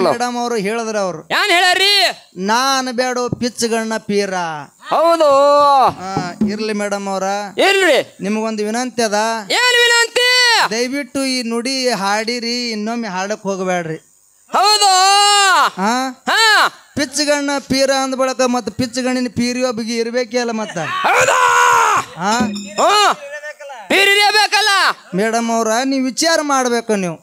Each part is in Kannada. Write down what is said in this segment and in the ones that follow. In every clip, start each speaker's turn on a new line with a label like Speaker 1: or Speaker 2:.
Speaker 1: ಮೇಡಮ್ ಅವರು ಹೇಳಿದ್ರ ಅವ್ರು
Speaker 2: ಏನ್ ಹೇಳ್ಯಾರಿ
Speaker 1: ನಾನ್ ಬೇಡ ಪಿಚ್ಚಗಣ್ಣ ಪೀರ
Speaker 2: ಹೌದು
Speaker 1: ಇರ್ಲಿ ಮೇಡಮ್ ಅವ್ರ
Speaker 2: ಇಲ್ರಿ
Speaker 1: ನಿಮಗೊಂದು ವಿನಂತಿ ಅದ
Speaker 2: ಏನ್ ವಿನಂತಿ
Speaker 1: ದಯವಿಟ್ಟು ಈ ನುಡಿ ಹಾಡಿರಿ ಇನ್ನೊಮ್ಮೆ ಹಾಡಕ್ ಹೋಗಬೇಡ್ರಿ
Speaker 2: ಹೌದು
Speaker 1: ಹಾ ಪಿಚ್ಚಗಣ್ಣ ಪೀರ ಅಂದ ಬಳಕ ಮತ್ತ ಪಿಚ್ಚಗಣ್ಣಿನ ಪೀರಿಯೋ ಬಿಗಿ ಇರ್ಬೇಕಲ್ಲ ಮತ್ತ
Speaker 2: ಹೌದಾ
Speaker 1: ಹಾ
Speaker 2: ಬೇಕಲ್ಲ
Speaker 1: ಮೇಡಮ್ ಅವ್ರ ನೀವ್ ವಿಚಾರ ಮಾಡ್ಬೇಕು ನೀವು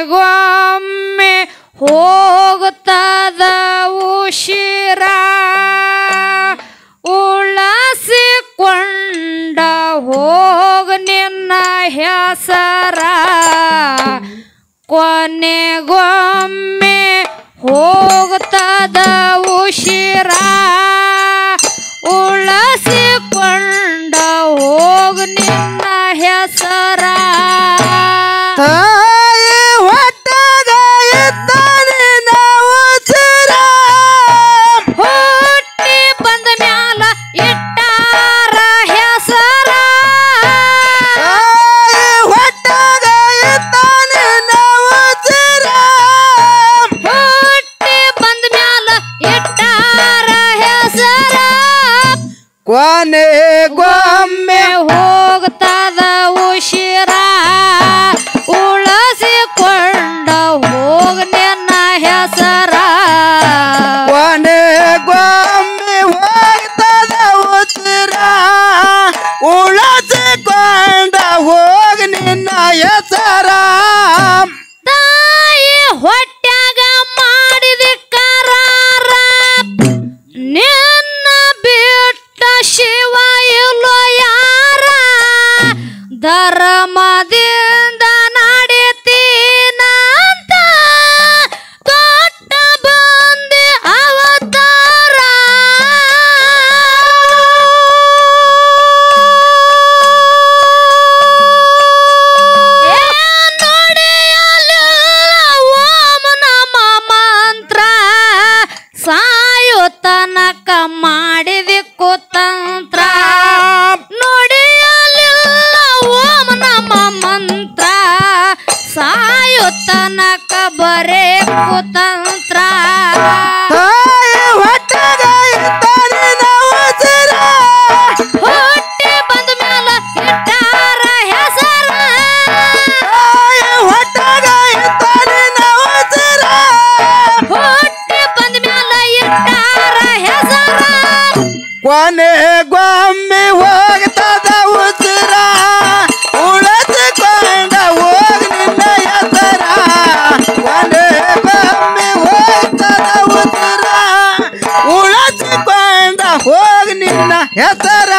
Speaker 3: ಕೊನೆಗೊಮ್ಮೆ ಹೋಗ್ತದ ಉಸಿರ ಉಳಸಿಕೊಂಡ ಹೋಗ ನಿನ್ನ ಹೆಸರ ಕೊನೆಗೊಮ್ಮೆ ಹೋಗ್ತದ ಉಸಿರ ಉಳಸಿಕೊಂಡ ಹೋಗ ನಿನ್ನ ಹೆಸರ
Speaker 1: ಕೊನೆಗೊಮ್ಮೆ
Speaker 3: ಹೋಗ್ತದ ಉಸಿರ ಉಳಸಿಕೊಂಡ ಹೋಗ ನಿನ್ನ ಹೆಸರ
Speaker 1: ಕೊನೆಗೊಮ್ಮೆ ಹೋಗ್ತದ ಉಸಿರ ಉಳಸಿಕೊಂಡ ಹೋಗ ನಿನ್ನ ಹೆಸರ
Speaker 3: ತಾಯಿ ಹೊಟ್ಯಾಗ ಮಾಡಿದ ಕರಾರ ನಿನ್ನ ಬಿಟ್ಟ ಶಿವ ಇಲ್ಲೋ ಯಾರ ಧರ್ಮದಿಂದ ನಡಿತೀನಂತ ಕೊಟ್ಟ ಬಂದೆ ಅವತಾರ ನೋಡಿಯಲ್ಲ ಓಂ ನಮ ಮಂತ್ರ ಸಾಯುತನಕ ಮಾಡಿದಿ ಕುತಂತ್ರ ನೋಡಿಯಲಿಲ್ಲ ಓಂ ನಮ ಮಂತ್ರ ಸಾಯುತನಕ ಬರೇ ಕುತಂತ್ರ ಹುಟ್ಟಿ ಬಂದ ಮ್ಯಾಲ ಇಟ್ಟಾರ ಹೆಸರ ಹುಟ್ಟಿ ಬಂದ ಮ್ಯಾಲ ಇಟ್ಟಾರ ಹೆಸರ
Speaker 1: ಕೊನೆಗೊಮ್ಮೆ ಹೋಗ್ತದ ಉಸಿರ ಉಳಸಿಕೊಂಡ ಹೋಗ ನಿನ್ನ ಹೆಸರ ಕೊನೆಗೊಮ್ಮೆ ಹೋಗ್ತದ ಉಸಿರ ಉಳಸಿಕೊಂಡ ಹೋಗ ನಿನ್ನ ಹೆಸರ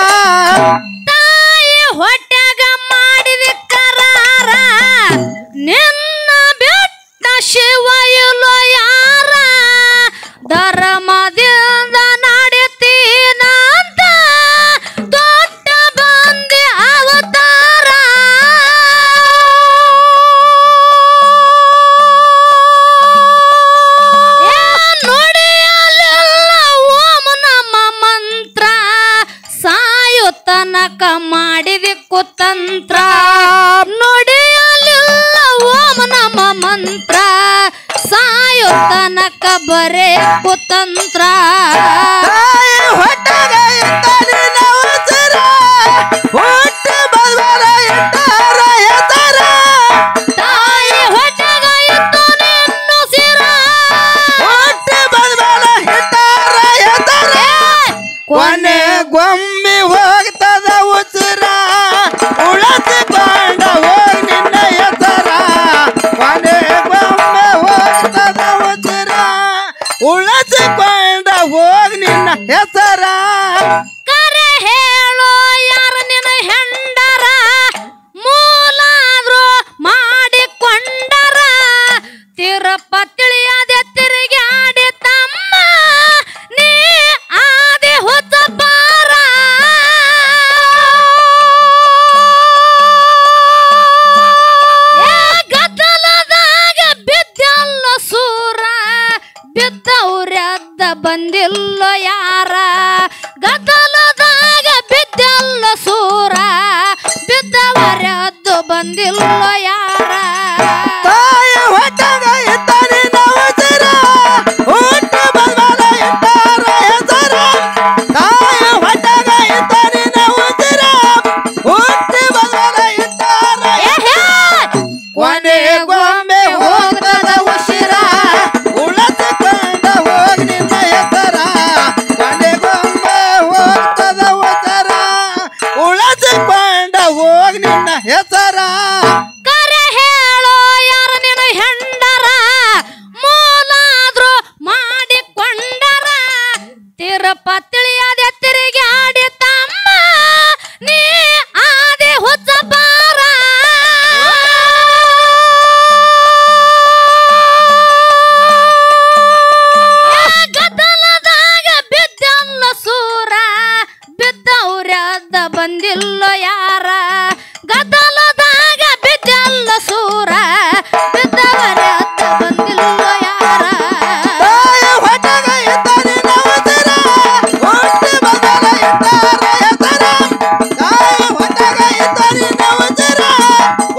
Speaker 3: ತಾಯಿ ಹೊಟ್ಯಾಗ ಮಾಡಿದ ಕರಾರ ನಿನ್ನ ಬೆಟ್ಟ ಶಿವ ಇಲ್ಲೋ ಯಾರ ಧರ್ಮದಿಂದ ನಡಿತೀನಂತ ದೊಡ್ಡ ಬಂದೆ ಅವತಾರ ನೋಡಿಯಲ್ಲ ಓಂ ನಮ ಮಂತ್ರ ಸಾಯುತನಕ ಮಾಡಿದಿ ಕುತಂತ್ರ ನೋಡಿಯಲಿಲ್ಲ ಓಂ ನಮ ಮಂತ್ರ ಸಾಯುತನಕ ಬರೇ ಕುತಂತ್ರ
Speaker 1: ಹೊಟ್ಟಾಗ ಇದ್ದಾನೆ ನಾವು ಹುಟ್ಟಿ ಬದಲ
Speaker 3: ಸೂರ ಬಿದ್ದವರದ್ದು ಬಂದಿಲ್ಲ ಯಾರ
Speaker 1: ತಾಯ ಹೊಟ್ಟಗ ಇದ್ದಾನೆ ನವಸರ ಹುಟ್ಟ ಬಲ್ಬಲ ಇಟ್ಟಾರ ಹೆಸರ ತಾಯ ಹೊಟ್ಟಗ ಇದ್ದಾನೆ ನವಸರ ಹುಟ್ಟ ಬಲ್ಬಲ ಇಟ್ಟಾರ ಕೊನೆಗೊಮ್ಮೆ ಹೋಗ್ತದ ಉಸಿರ ಉಳಸಿಕೊಂಡ ಹೋಗಿ ನಿನ್ನ ಹೆಸರ ಕೊನೆಗೊಮ್ಮೆ ಹೋಗ್ತದ ಉಸಿರ ಉಳಸಿಕೊಂಡ ಹೋಗಿ ನಿನ್ನ ಹೆಸರ
Speaker 3: ಕರೆ ಹೇಳೋ ಯಾರ ನಿನ್ನ ಹೆಂಡರ ಮೂಲಾದ್ರು ಮಾಡಿಕೊಂಡರ ತಿರುಪತಿಳಿಯದೆ ತಿರುಗಿ ಆಡಿ ತಮ್ಮ ನೀ ಆದಿ ಹುಚ್ಚ ಬಾರ ಗದ್ದಲದಾಗ ಬಿದ್ದಲ್ಲ ಸೂರ ಬಿದ್ದವ್ರದ್ದ ಬಂದಿಲ್ಲ ಯಾರ ಗದ್ದಲದಾಗ ಬಿದ್ದಲ್ಲ ಸೂರ ಬಿದ್ದವರದ್ದ ಬಂದಿಲ್ಲ ಯಾರ
Speaker 1: ತಾಯ ಹೊಟ್ಟಗ ಇದ್ದಾನೆ ನವಸರ ಹುಟ್ಟ ಬದಲ ಇಟ್ಟಾರ ಹೆಸರ ತಾಯ ಹೊಟ್ಟಗ ಇದ್ದಾನೆ ನವಸರ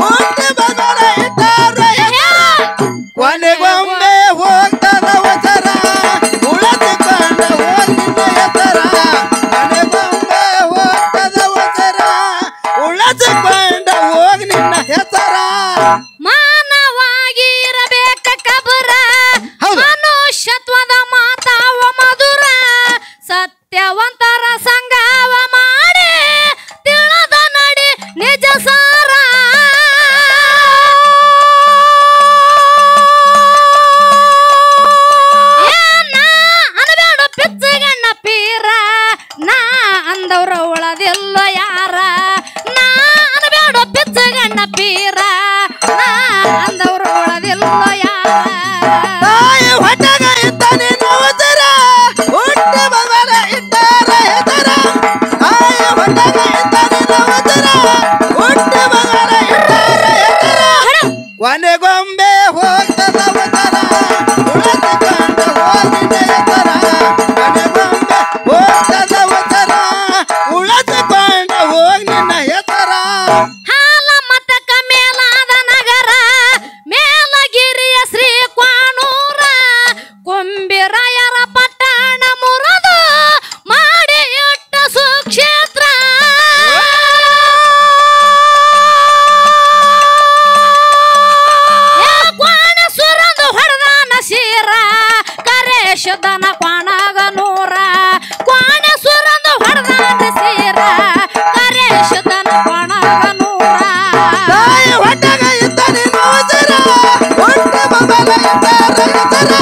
Speaker 1: ಹುಟ್ಟ ಬದಲ ಇಟ್ಟಾರ ಹೆಸರ ಕೊನೆಗೊಮ್ಮೆ ಹೋಗ್ತದ ಅವಸರ ಉಳಸಿಕೊಂಡ ಹೋಗಿ ನಿನ್ನ ಹೆಸರ ಕೊನೆಗೊಮ್ಮೆ ಹೋಗ್ತದ ಅವಸರ ಉಳಸಿಕೊಂಡ ಹೋಗಿ ನಿನ್ನ ಹೆಸರ
Speaker 3: ಮಾನವಾಗಿ ಇರಬೇಕ ಕಬರ
Speaker 1: ಹೌದು.
Speaker 3: ಮನುಷ್ಯತ್ವದ ಮಾತಾವ ಮಧುರ ಸತ್ಯವಂತರ ಸಂಗವ ಮಾಡಿ ತಿಳಿದ ನಡಿ ನಿಜ ಸಾರ ನಾ ಅನಬೇಡ ಪಿಚ್ಚಗಣ್ಣ ಪೀರ ನಾ ಅಂದವ್ರ ಉಳದಿಲ್ಲ ಯಾರ ನಾ ಅನಬೇಡ ಪಿಚ್ಚಗಣ್ಣ ಪೀರ ನಾ ಅಂದವ್ರ ಉಳದಿಲ್ಲ ಯಾರ
Speaker 1: ತಾಯ ಹೊಟ್ಟಗ ಇದ್ದಾನೆ ನವಸರ ಹುಟ್ಟ ಬದಲ ಇಟ್ಟಾರ ಹೆಸರ ತಾಯ ಹೊಟ್ಟಗ ಇದ್ದಾನೆ ನವಸರ ಹುಟ್ಟ ಬದಲ ಇಟ್ಟಾರ ಹೆಸರ ಕೊನೆಗೊಮ್ಮೆ ಹೋಗ್ತದ ಅವಸರ ಉಳಸಿಕೊಂಡ ಹೋಗಿ ನಿನ್ನ ಹೆಸರ ಕೊನೆಗೊಮ್ಮೆ ಹೋಗ್ತದ ಅವಸರ ಉಳಸಿಕೊಂಡ ಹೋಗಿ ನಿನ್ನ ಹೆಸರ
Speaker 3: ಹಾಲ ಮತಕ ಮೇಲಾದ ನಗರ ಮೇಲಗಿರಿಯ ಶ್ರೀ ಕ್ವಾಣೂರ ಕುಂಬಿರಾಯರ ಪಟ್ಟಣ ಮುರಿದು ಮಾಡಿ ಇಟ್ಟ ಸುಕ್ಷೇತ್ರ ಕ್ವಾಣ ಸುರಂದು ಹೊಡೆದಾನ ಶೀರ ಕರೇಶದನ ಕ್ವಾಣಗ ನೂರ ಕ್ವಾಣ ಸುರಂದು ಹೊಡೆದಾನ ಶೀರ ಕರೇಶದನ ಕ್ವಾಣಗ ನೂರ
Speaker 1: ತಾಯ ಹೊಟ್ಟಗ ಇದ್ದಾನೆ ನವಸರ ಹುಟ್ಟ ಬದಲ ಇಟ್ಟಾರ ಹೆಸರ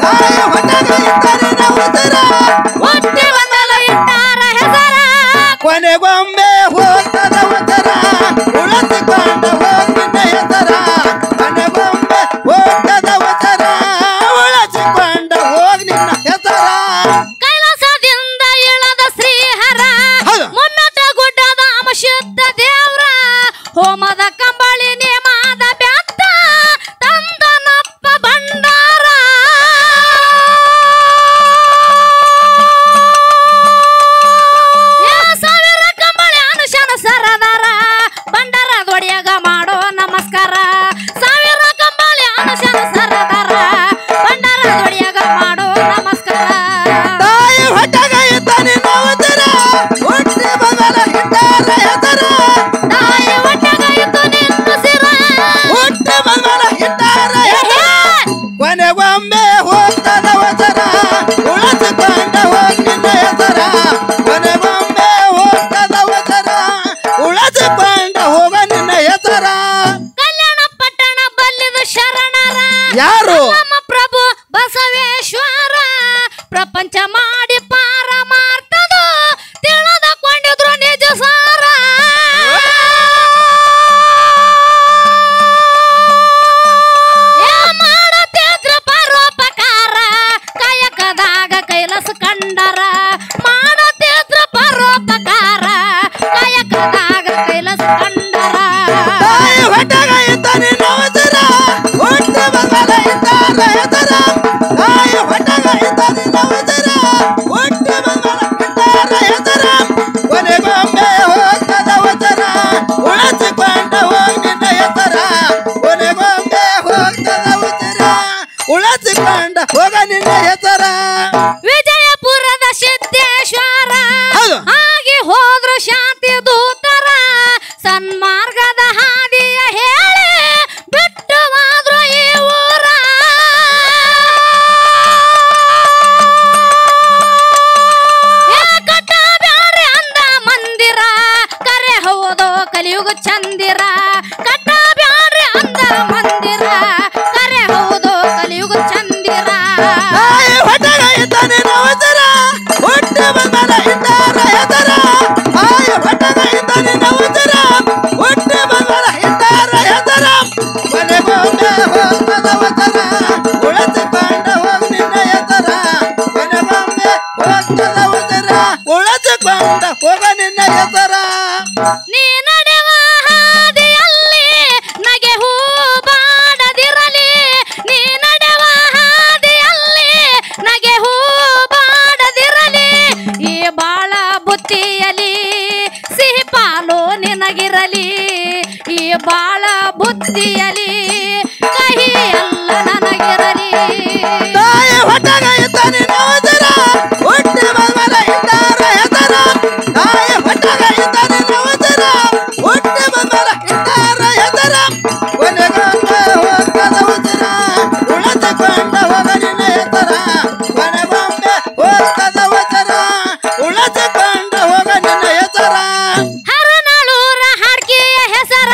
Speaker 1: ತಾಯ ಹೊಟ್ಟಗ ಇದ್ದಾನೆ ನವಸರ
Speaker 3: ಹುಟ್ಟಿ ಬಂದಲ ಇಟ್ಟಾರ ಹೆಸರ
Speaker 1: ಕೊನೆಗೊಮ್ಮೆ ಹೋಗ್ತದ ಅವಸರ ಉಳಸಿಕೊಂಡ ಹೋಗಿ ನಿನ್ನ ಹೆಸರ ಕೊನೆಗೊಮ್ಮೆ ಹೋಗ್ತದ ಅವಸರ ಉಳಸಿಕೊಂಡ ಹೋಗಿ ನಿನ್ನ ಹೆಸರ
Speaker 3: ಕೈಲಾಸದಿಂದ ಇಳದ ಶ್ರೀಹರ
Speaker 1: ಹೌದು.
Speaker 3: ಮುಮ್ಮೆಟ ಗುಡ್ಡದ ಅಮಶುದ್ಧ ದೇವ್ರ ಹೋಮದ ಕಂಬಳಿ ನೇಮಾದ ಬ್ಯಾತ್ತ ತಂದನಪ್ಪ ಭಂಡಾರ ಸಾವಿರ ಕಂಬಳಿ ಅನುಶನ ಸರದಾರ ಭಂಡಾರ ದೊಡಿಯಾಗ ಮಾಡೋ ನಮಸ್ಕಾರ ಸಾವಿರ ಕಂಬಳಿ ಅನುಶನ ಸರದಾರ ಭಂಡಾರ ದೊಡಿಯಾಗ ಮಾಡೋ ನಮಸ್ಕಾರ
Speaker 1: ತಾಯ ಹೊಟ್ಟಗ ಇದ್ದಾನೆ ನವಸರ ಹುಟ್ಟ ಬದಲ ಇಟ್ಟಾರ ಹೆಸರ
Speaker 3: ತಾಯಿ ಒಟ್ಟಗ ಇದ್ದು ನಿನ್ನ ಸಿರ
Speaker 1: ಹುಟ್ಟ ಬದಲ ಇಟ್ಟಾರ ಹೆಸರ ಕೊನೆಗೊಮ್ಮೆ ಹೋಗ್ತದ ಅವಸರ ಉಳಸಿಕೊಂಡ ಹೋಗಿ ನಿನ್ನ ಹೆಸರ ಕೊನೆಗೊಮ್ಮೆ ಹೋಗ್ತದ ಅವಸರ ಉಳಸಿಕೊಂಡ ಹೋಗ ನಿನ್ನ ಹೆಸರ
Speaker 3: ಕಲ್ಯಾಣ ಪಟ್ಟಣ ಬಲ್ಲಿದ ಶರಣರ
Speaker 1: ಯಾರು
Speaker 3: ನಮ್ಮ ಪ್ರಭು ಬಸವೇಶ್ವರ ಪ್ರಪಂಚ ಮಾಡಿ ಪಾರ ಮಾಡ್ತದ ತಿಳಿದುಕೊಂಡಿದ್ರು ನಿಜ ಸಾರ ಮಾಡತಿದ್ರ ಪರೋಪಕಾರ ಕಾಯಕದಾಗ ಕೈಲಾಸ ಕಂಡರ ಮಾಡತಿದ್ರ ಪರೋಪಕಾರ ಕಾಯಕದಾಗ ಕೈಲಾಸ ಕಂಡರ
Speaker 1: ತಾಯ ಹೊಟ್ಟಗ ಇದ್ದಾನೆ ನವಸರ ಹುಟ್ಟ ಬದಲ ಇಟ್ಟಾರ ಹೆಸರ ತಾಯ ಹೊಟ್ಟಗ ಇದ್ದಾನೆ ನವಸರ ಹುಟ್ಟ ಬದಲ ಇಟ್ಟಾರ ಹೆಸರ ಕೊನೆಗೊಮ್ಮೆ ಹೋಗ್ತದ
Speaker 3: ಕಲಿಯುಗ ಚಂದಿರ ಕಟ್ಟ ಬ್ಯಾಡ್ರಿ ಅಂದರ ಮಂದಿರ ಕರೆ ಹೌದು ಕಲಿಯುಗ ಚಂದಿರ
Speaker 1: ಹೊಟ್ಟೆಗ ಇದ್ದಾನೆ ನವತರ ಹೊಟ್ಟೆ ಬಂದರ ಇದ್ದಾರ ಹೆದರ ಹೊಟ್ಟೆಗ ಇದ್ದಾನೆ ನವತರ ಹೊಟ್ಟೆ ಬಂದರ ಇದ್ದಾರ ಹೆದರ ಮನೆಗೊಮ್ಮೆ ಹೋಗದ ವಚನ ಉಳಿಸಿಕೊಂಡ ಹೋಗಿ ನಿನ್ನ ಹೆಸರ ಮನೆಗೊಮ್ಮೆ ಹೋಗದ ವಚನ ಉಳಿಸಿಕೊಂಡ ಹೋಗ ನಿನ್ನ ಹೆಸರ
Speaker 3: ನೀ ನಡೆವ ಹಾದಿಯಲ್ಲಿ ನಗೆ ಹೂ ಬಾಡದಿರಲಿ ನೀ ನಡೆವ ಹಾದಿಯಲ್ಲಿ ನಗೆ ಹೂ ಬಾಡದಿರಲಿ ಈ ಬಾಳ ಬುತ್ತಿಯಲಿ ಸಿಹಿ ಪಾಲು ನಿನಗಿರಲಿ ಈ ಬಾಳ ಬುತ್ತಿಯಲಿ ಕಹಿ ಎಲ್ಲ ನನಗಿರಲಿ
Speaker 1: ತಾಯಿ ಹೊಟ್ಟೆಗ ಇದ್ದಾನೆ ನವತರ ಹೊಟ್ಟೆ ಬಂದರ ಇದ್ದಾರ ಹೆಸರ ತಾಯಿ ಹೊಟ್ಟೆಗ ಇದ್ದಾನೆ ನವತರ ಹೊಟ್ಟೆ ಬಂದರ ಇದ್ದಾರ ಹೆಸರ ಕೊನೆಗೊಮ್ಮೆ ಹೋಗದ ಉಸಿರ ಉಳಿಸಿಕೊಂಡ ಹೋಗ ನಿನ್ನ ಹೆಸರ ಕೊನೆಗೊಮ್ಮೆ ಹೋಗದ ಉಸಿರ ಉಳಿಸಿಕೊಂಡ ಹೋಗ ನಿನ್ನ ಹೆಸರ
Speaker 3: ಹರನಳೂರ ಹಾಡ್ಕಿಯ ಹೆಸರ